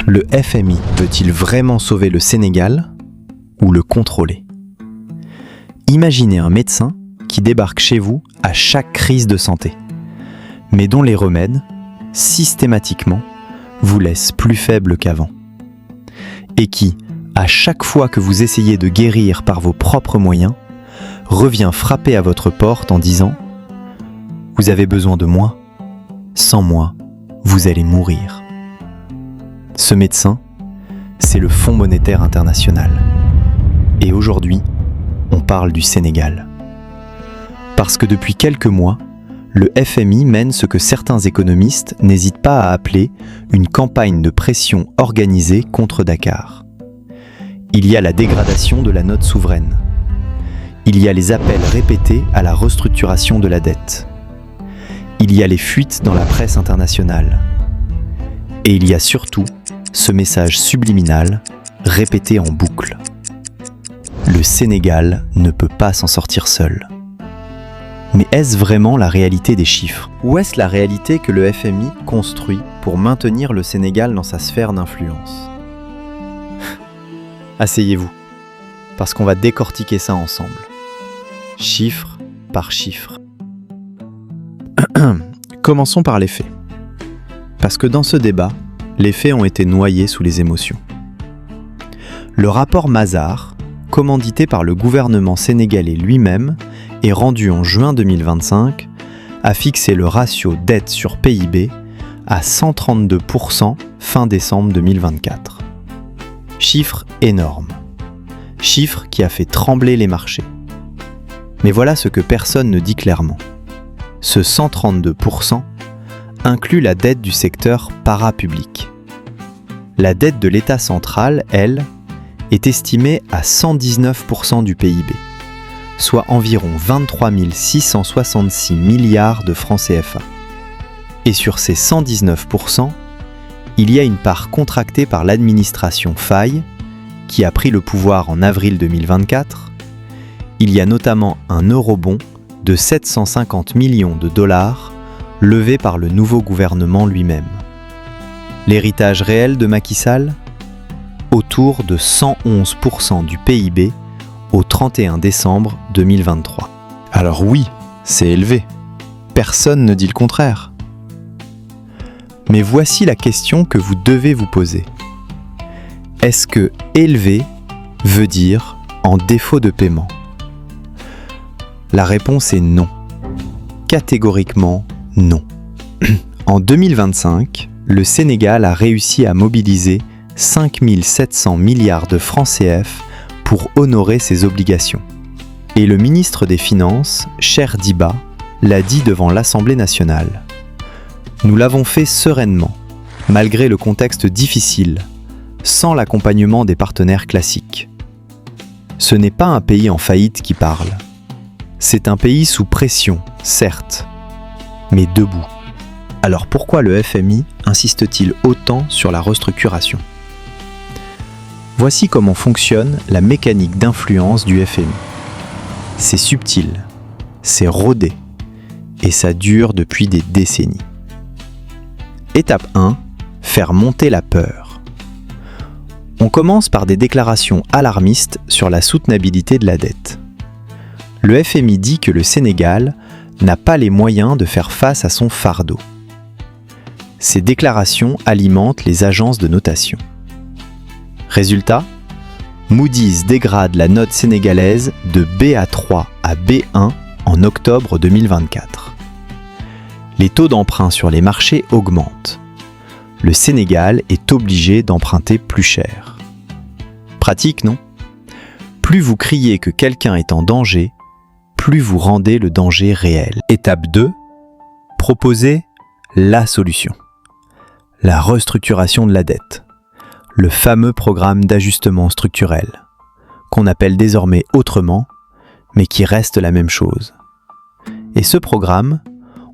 Le FMI veut-il vraiment sauver le Sénégal ou le contrôler ? Imaginez un médecin qui débarque chez vous à chaque crise de santé, mais dont les remèdes, systématiquement, vous laissent plus faible qu'avant. Et qui, à chaque fois que vous essayez de guérir par vos propres moyens, revient frapper à votre porte en disant « Vous avez besoin de moi, sans moi, vous allez mourir ». Ce médecin, c'est le Fonds monétaire international. Et aujourd'hui, on parle du Sénégal. Parce que depuis quelques mois, le FMI mène ce que certains économistes n'hésitent pas à appeler une campagne de pression organisée contre Dakar. Il y a la dégradation de la note souveraine. Il y a les appels répétés à la restructuration de la dette. Il y a les fuites dans la presse internationale. Et il y a surtout ce message subliminal répété en boucle. Le Sénégal ne peut pas s'en sortir seul. Mais est-ce vraiment la réalité des chiffres ? Ou est-ce la réalité que le FMI construit pour maintenir le Sénégal dans sa sphère d'influence ? Asseyez-vous, parce qu'on va décortiquer ça ensemble. Chiffre par chiffre. Commençons par les faits. Parce que dans ce débat, les faits ont été noyés sous les émotions. Le rapport Mazars, commandité par le gouvernement sénégalais lui-même et rendu en juin 2025, a fixé le ratio dette sur PIB à 132% fin décembre 2024. Chiffre énorme. Chiffre qui a fait trembler les marchés. Mais voilà ce que personne ne dit clairement. Ce 132% inclut la dette du secteur parapublic. La dette de l'État central, elle, est estimée à 119% du PIB, soit environ 23 666 milliards de francs CFA. Et sur ces 119%, il y a une part contractée par l'administration Faye, qui a pris le pouvoir en avril 2024. Il y a notamment un eurobond de 750 millions de dollars levé par le nouveau gouvernement lui-même. L'héritage réel de Macky Sall ? Autour de 111% du PIB au 31 décembre 2023. Alors oui, c'est élevé. Personne ne dit le contraire. Mais voici la question que vous devez vous poser. Est-ce que élevé veut dire en défaut de paiement ? La réponse est non. Catégoriquement non. En 2025, le Sénégal a réussi à mobiliser 5 700 milliards de francs CF pour honorer ses obligations. Et le ministre des Finances, Cheikh Diba, l'a dit devant l'Assemblée nationale. Nous l'avons fait sereinement, malgré le contexte difficile, sans l'accompagnement des partenaires classiques. Ce n'est pas un pays en faillite qui parle. C'est un pays sous pression, certes, mais debout. Alors pourquoi le FMI insiste-t-il autant sur la restructuration ? Voici comment fonctionne la mécanique d'influence du FMI. C'est subtil, c'est rodé, et ça dure depuis des décennies. Étape 1, faire monter la peur. On commence par des déclarations alarmistes sur la soutenabilité de la dette. Le FMI dit que le Sénégal n'a pas les moyens de faire face à son fardeau. Ces déclarations alimentent les agences de notation. Résultat, Moody's dégrade la note sénégalaise de BA3 à B1 en octobre 2024. Les taux d'emprunt sur les marchés augmentent. Le Sénégal est obligé d'emprunter plus cher. Pratique, non ? Plus vous criez que quelqu'un est en danger, plus vous rendez le danger réel. Étape 2, proposer la solution. La restructuration de la dette. Le fameux programme d'ajustement structurel, qu'on appelle désormais autrement, mais qui reste la même chose. Et ce programme,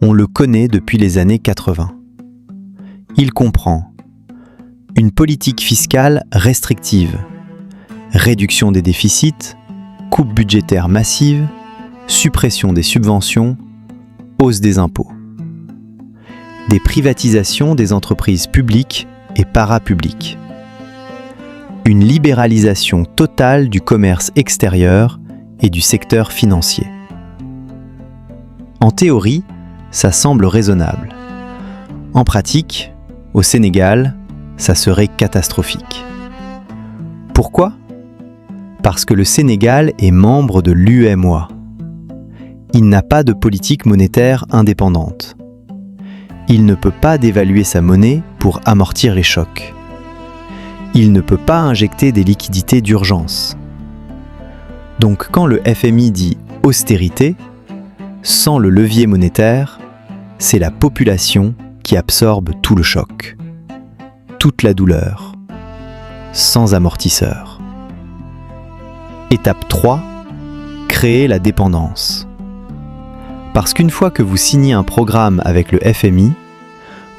on le connaît depuis les années 80. Il comprend une politique fiscale restrictive, réduction des déficits, coupe budgétaire massive, suppression des subventions, hausse des impôts. Des privatisations des entreprises publiques et parapublique. Une libéralisation totale du commerce extérieur et du secteur financier. En théorie, ça semble raisonnable. En pratique, au Sénégal, ça serait catastrophique. Pourquoi ? Parce que le Sénégal est membre de l'UEMOA. Il n'a pas de politique monétaire indépendante. Il ne peut pas dévaluer sa monnaie pour amortir les chocs. Il ne peut pas injecter des liquidités d'urgence. Donc quand le FMI dit austérité, sans le levier monétaire, c'est la population qui absorbe tout le choc, toute la douleur, sans amortisseur. Étape 3, créer la dépendance. Parce qu'une fois que vous signez un programme avec le FMI,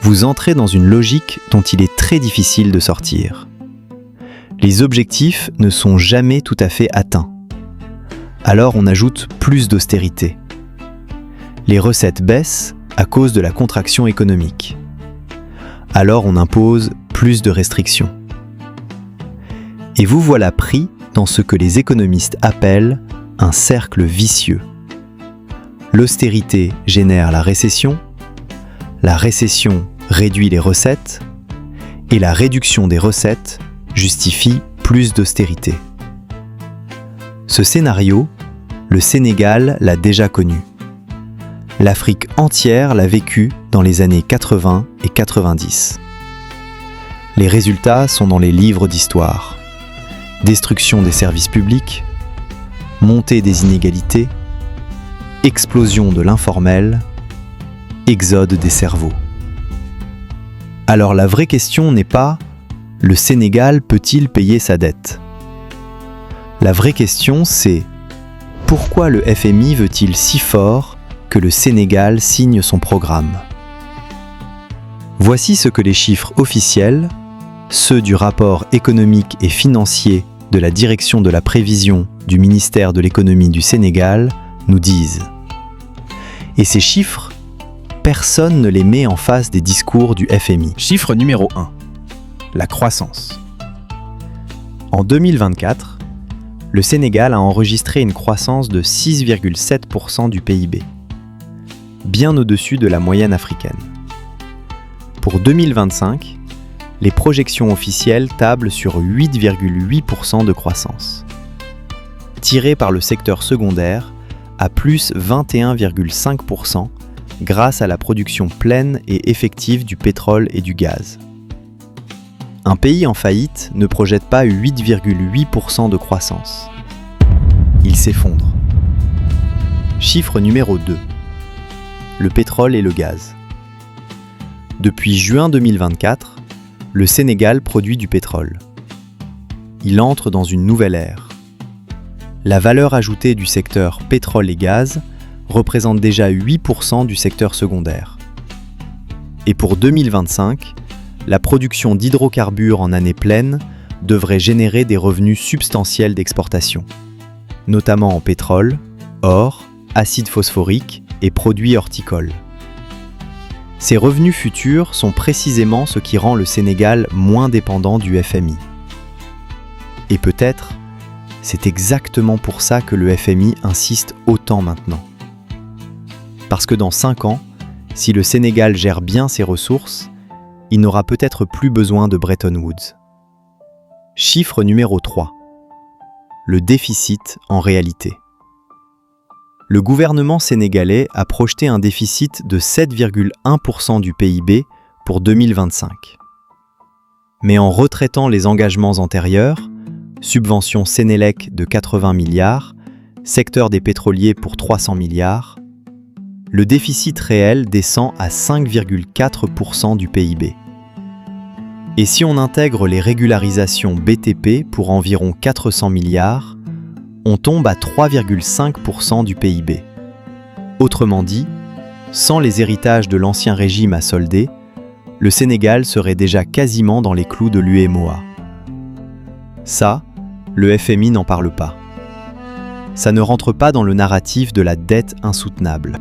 vous entrez dans une logique dont il est très difficile de sortir. Les objectifs ne sont jamais tout à fait atteints. Alors on ajoute plus d'austérité. Les recettes baissent à cause de la contraction économique. Alors on impose plus de restrictions. Et vous voilà pris dans ce que les économistes appellent un cercle vicieux. L'austérité génère la récession réduit les recettes, et la réduction des recettes justifie plus d'austérité. Ce scénario, le Sénégal l'a déjà connu. L'Afrique entière l'a vécu dans les années 80 et 90. Les résultats sont dans les livres d'histoire. Destruction des services publics, montée des inégalités, explosion de l'informel, exode des cerveaux. Alors la vraie question n'est pas « le Sénégal peut-il payer sa dette ?» La vraie question c'est « pourquoi le FMI veut-il si fort que le Sénégal signe son programme ?» Voici ce que les chiffres officiels, ceux du rapport économique et financier de la Direction de la Prévision du ministère de l'Économie du Sénégal, nous disent. Et ces chiffres, personne ne les met en face des discours du FMI. Chiffre numéro 1. La croissance. En 2024, le Sénégal a enregistré une croissance de 6,7% du PIB, bien au-dessus de la moyenne africaine. Pour 2025, les projections officielles tablent sur 8,8% de croissance, tirée par le secteur secondaire à plus 21,5% grâce à la production pleine et effective du pétrole et du gaz. Un pays en faillite ne projette pas 8,8% de croissance. Il s'effondre. Chiffre numéro 2. Le pétrole et le gaz. Depuis juin 2024, le Sénégal produit du pétrole. Il entre dans une nouvelle ère. La valeur ajoutée du secteur pétrole et gaz représente déjà 8% du secteur secondaire. Et pour 2025, la production d'hydrocarbures en année pleine devrait générer des revenus substantiels d'exportation, notamment en pétrole, or, acide phosphorique et produits horticoles. Ces revenus futurs sont précisément ce qui rend le Sénégal moins dépendant du FMI. Et peut-être, c'est exactement pour ça que le FMI insiste autant maintenant. Parce que dans 5 ans, si le Sénégal gère bien ses ressources, il n'aura peut-être plus besoin de Bretton Woods. Chiffre numéro 3. Le déficit en réalité. Le gouvernement sénégalais a projeté un déficit de 7,1% du PIB pour 2025. Mais en retraitant les engagements antérieurs, subvention Sénélec de 80 milliards, secteur des pétroliers pour 300 milliards, le déficit réel descend à 5,4% du PIB. Et si on intègre les régularisations BTP pour environ 400 milliards, on tombe à 3,5% du PIB. Autrement dit, sans les héritages de l'ancien régime à solder, le Sénégal serait déjà quasiment dans les clous de l'UEMOA. Ça, le FMI n'en parle pas. Ça ne rentre pas dans le narratif de la dette insoutenable.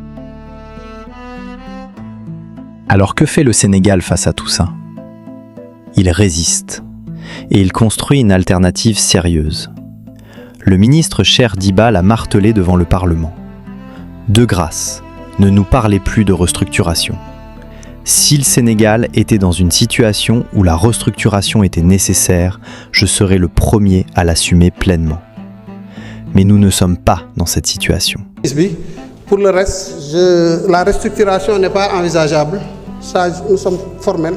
Alors que fait le Sénégal face à tout ça ? il résiste et il construit une alternative sérieuse. Le ministre Cheikh Diba l'a martelé devant le Parlement. De grâce, ne nous parlez plus de restructuration. Si le Sénégal était dans une situation où la restructuration était nécessaire, je serais le premier à l'assumer pleinement. Mais nous ne sommes pas dans cette situation. Pour le reste, la restructuration n'est pas envisageable. Ça, nous sommes formels.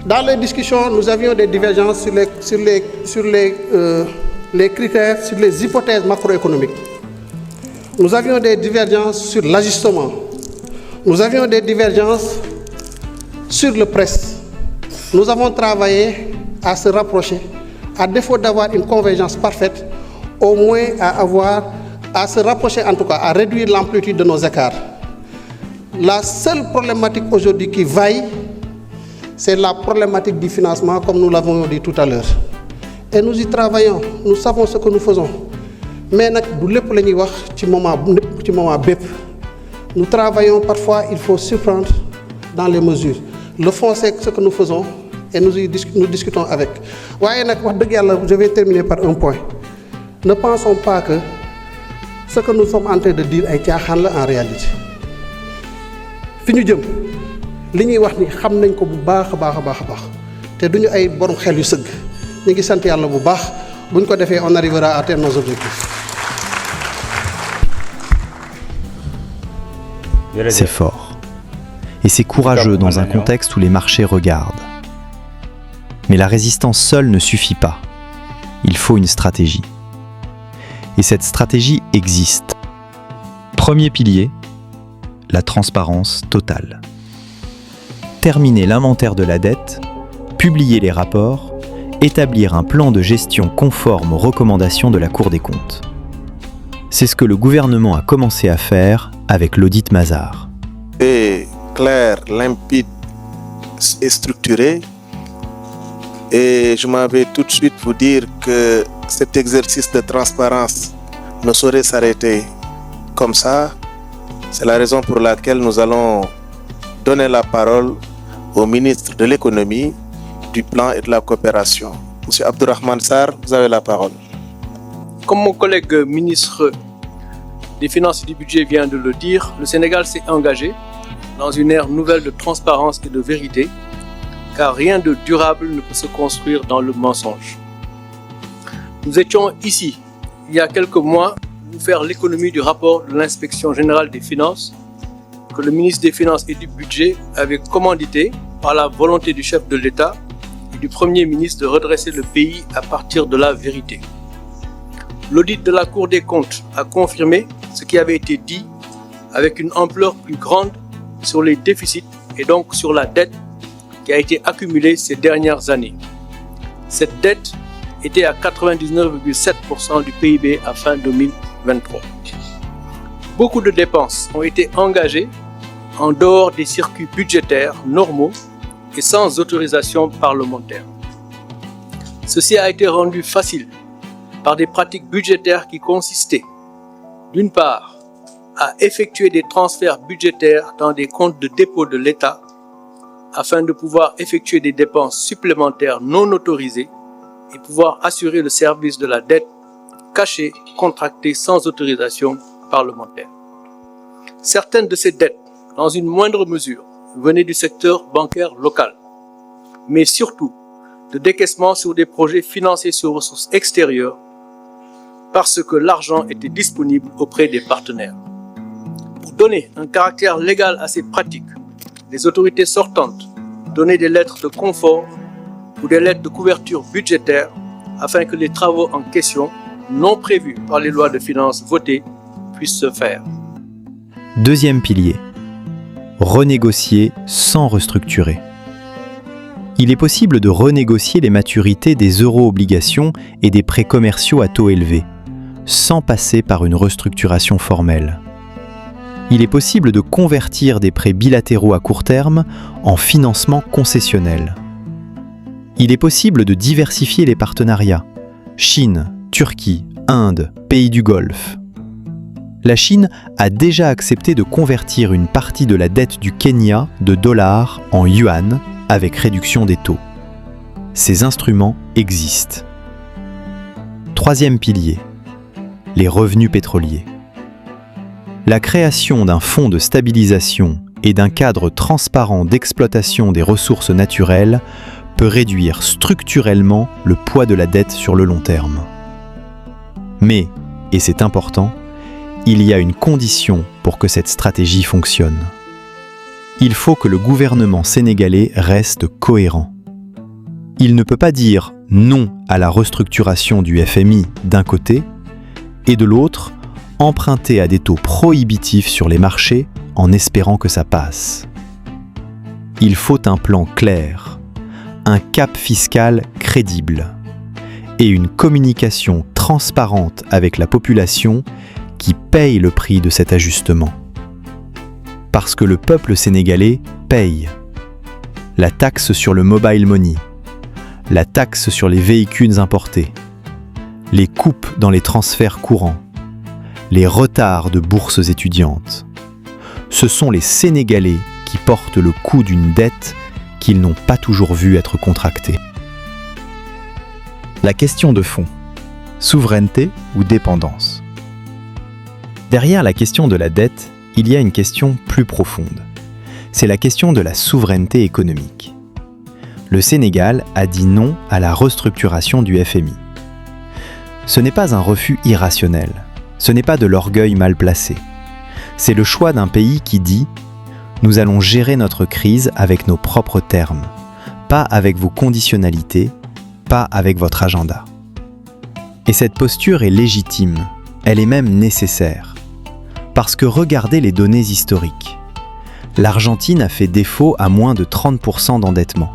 Dans les discussions, nous avions des divergences sur les critères, sur les hypothèses macroéconomiques. Nous avions des divergences sur l'ajustement. Nous avions des divergences sur le press. Nous avons travaillé à se rapprocher, à défaut d'avoir une convergence parfaite, au moins à se rapprocher en tout cas, à réduire l'amplitude de nos écarts. La seule problématique aujourd'hui qui vaille, c'est la problématique du financement, comme nous l'avons dit tout à l'heure. Et nous y travaillons, nous savons ce que nous faisons. Mais nous travaillons parfois, il faut surprendre dans les mesures. Le fond, c'est ce que nous faisons et nous discutons avec. Je vais terminer par un point. Ne pensons pas que ce que nous sommes en train de dire est en réalité. Fi ñu jëm li ñuy wax ni xam nañ ko bu baax a baax te duñu ay borom xel yu sëgg ñu ngi sant yàlla bu baax buñ ko defee on arrivera à atteindre nos objectifs. C'est fort. Et c'est courageux dans un contexte où les marchés regardent. Mais la résistance seule ne suffit pas. Il faut une stratégie. Et cette stratégie existe. Premier pilier, la transparence totale. Terminer l'inventaire de la dette, publier les rapports, établir un plan de gestion conforme aux recommandations de la Cour des comptes. C'est ce que le gouvernement a commencé à faire avec l'audit Mazars. C'est clair, limpide et structuré. Et je m'en vais tout de suite vous dire que cet exercice de transparence ne saurait s'arrêter comme ça. C'est la raison pour laquelle nous allons donner la parole au ministre de l'économie, du plan et de la coopération. Monsieur Abdourahmane Sarr, vous avez la parole. Comme mon collègue ministre des Finances et du Budget vient de le dire, le Sénégal s'est engagé dans une ère nouvelle de transparence et de vérité, car rien de durable ne peut se construire dans le mensonge. Nous étions ici, il y a quelques mois, pour faire l'économie du rapport de l'Inspection générale des finances que le ministre des Finances et du Budget avait commandité par la volonté du chef de l'État et du Premier ministre de redresser le pays à partir de la vérité. L'audit de la Cour des comptes a confirmé ce qui avait été dit avec une ampleur plus grande sur les déficits et donc sur la dette qui a été accumulée ces dernières années. Cette dette était à 99,7% du PIB à fin 2023. Beaucoup de dépenses ont été engagées en dehors des circuits budgétaires normaux et sans autorisation parlementaire. Ceci a été rendu facile par des pratiques budgétaires qui consistaient, d'une part, à effectuer des transferts budgétaires dans des comptes de dépôt de l'État afin de pouvoir effectuer des dépenses supplémentaires non autorisées et pouvoir assurer le service de la dette cachée, contractée sans autorisation parlementaire. Certaines de ces dettes, dans une moindre mesure, venaient du secteur bancaire local, mais surtout de décaissements sur des projets financés sur ressources extérieures parce que l'argent était disponible auprès des partenaires. Pour donner un caractère légal à ces pratiques, les autorités sortantes donnaient des lettres de confort ou des lettres de couverture budgétaire afin que les travaux en question, non prévus par les lois de finances votées, puissent se faire. Deuxième pilier, renégocier sans restructurer. Il est possible de renégocier les maturités des euro-obligations et des prêts commerciaux à taux élevés, sans passer par une restructuration formelle. Il est possible de convertir des prêts bilatéraux à court terme en financement concessionnel. Il est possible de diversifier les partenariats, Chine, Turquie, Inde, pays du Golfe. la Chine a déjà accepté de convertir une partie de la dette du Kenya de dollars en yuan avec réduction des taux. Ces instruments existent. Troisième pilier, les revenus pétroliers. La création d'un fonds de stabilisation et d'un cadre transparent d'exploitation des ressources naturelles peut réduire structurellement le poids de la dette sur le long terme. Mais, et c'est important, il y a une condition pour que cette stratégie fonctionne. Il faut que le gouvernement sénégalais reste cohérent. Il ne peut pas dire non à la restructuration du FMI d'un côté et de l'autre, emprunter à des taux prohibitifs sur les marchés en espérant que ça passe. Il faut un plan clair, un cap fiscal crédible et une communication transparente avec la population qui paye le prix de cet ajustement. Parce que le peuple sénégalais paye. La taxe sur le mobile money, la taxe sur les véhicules importés, les coupes dans les transferts courants, les retards de bourses étudiantes. Ce sont les Sénégalais qui portent le coût d'une dette qu'ils n'ont pas toujours vue être contractée. La question de fond, souveraineté ou dépendance? Derrière la question de la dette, il y a une question plus profonde. C'est la question de la souveraineté économique. Le Sénégal a dit non à la restructuration du FMI. Ce n'est pas un refus irrationnel, ce n'est pas de l'orgueil mal placé. C'est le choix d'un pays qui dit « Nous allons gérer notre crise avec nos propres termes, pas avec vos conditionnalités, pas avec votre agenda. » Et cette posture est légitime, elle est même nécessaire. Parce que regardez les données historiques. L'Argentine a fait défaut à moins de 30% d'endettement,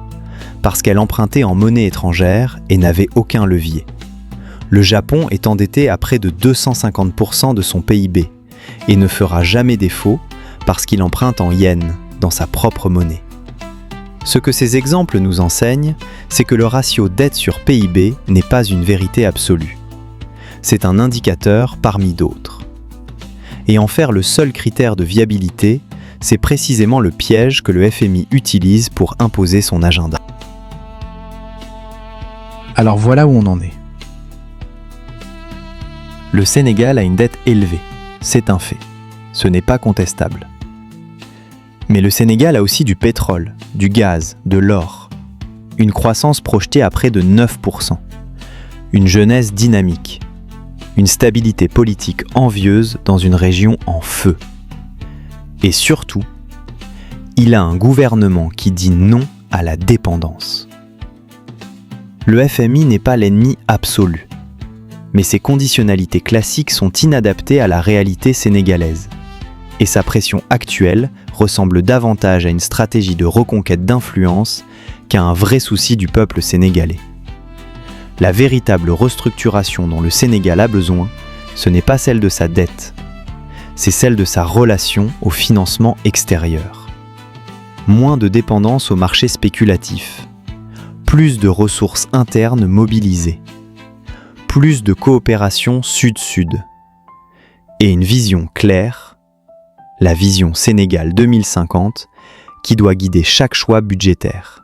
parce qu'elle empruntait en monnaie étrangère et n'avait aucun levier. Le Japon est endetté à près de 250% de son PIB et ne fera jamais défaut parce qu'il emprunte en yens, dans sa propre monnaie. Ce que ces exemples nous enseignent, c'est que le ratio dette sur PIB n'est pas une vérité absolue. C'est un indicateur parmi d'autres. Et en faire le seul critère de viabilité, c'est précisément le piège que le FMI utilise pour imposer son agenda. Alors voilà où on en est. Le Sénégal a une dette élevée, c'est un fait. Ce n'est pas contestable. Mais le Sénégal a aussi du pétrole, du gaz, de l'or. Une croissance projetée à près de 9%. Une jeunesse dynamique. Une stabilité politique envieuse dans une région en feu. Et surtout, il a un gouvernement qui dit non à la dépendance. Le FMI n'est pas l'ennemi absolu, mais ses conditionnalités classiques sont inadaptées à la réalité sénégalaise. Et sa pression actuelle ressemble davantage à une stratégie de reconquête d'influence qu'à un vrai souci du peuple sénégalais. La véritable restructuration dont le Sénégal a besoin, ce n'est pas celle de sa dette, c'est celle de sa relation au financement extérieur. Moins de dépendance au marché spéculatif, plus de ressources internes mobilisées, plus de coopération sud-sud, et une vision claire, la vision Sénégal 2050, qui doit guider chaque choix budgétaire.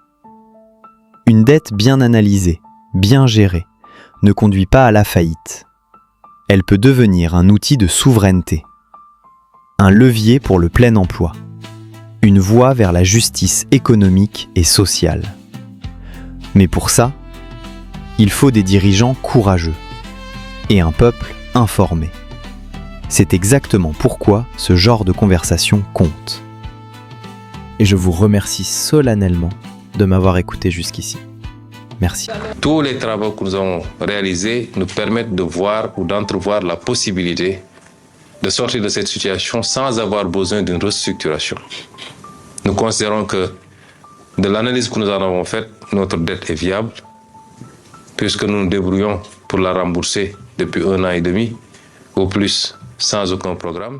Une dette bien analysée, bien gérée, ne conduit pas à la faillite. Elle peut devenir un outil de souveraineté, un levier pour le plein emploi, une voie vers la justice économique et sociale. Mais pour ça, il faut des dirigeants courageux et un peuple informé. C'est exactement pourquoi ce genre de conversation compte. Et je vous remercie solennellement de m'avoir écouté jusqu'ici. Merci. Tous les travaux que nous avons réalisés nous permettent de voir ou d'entrevoir la possibilité de sortir de cette situation sans avoir besoin d'une restructuration. Nous considérons que de l'analyse que nous en avons faite, notre dette est viable, puisque nous nous débrouillons pour la rembourser depuis 1 an et demi, au plus sans aucun programme.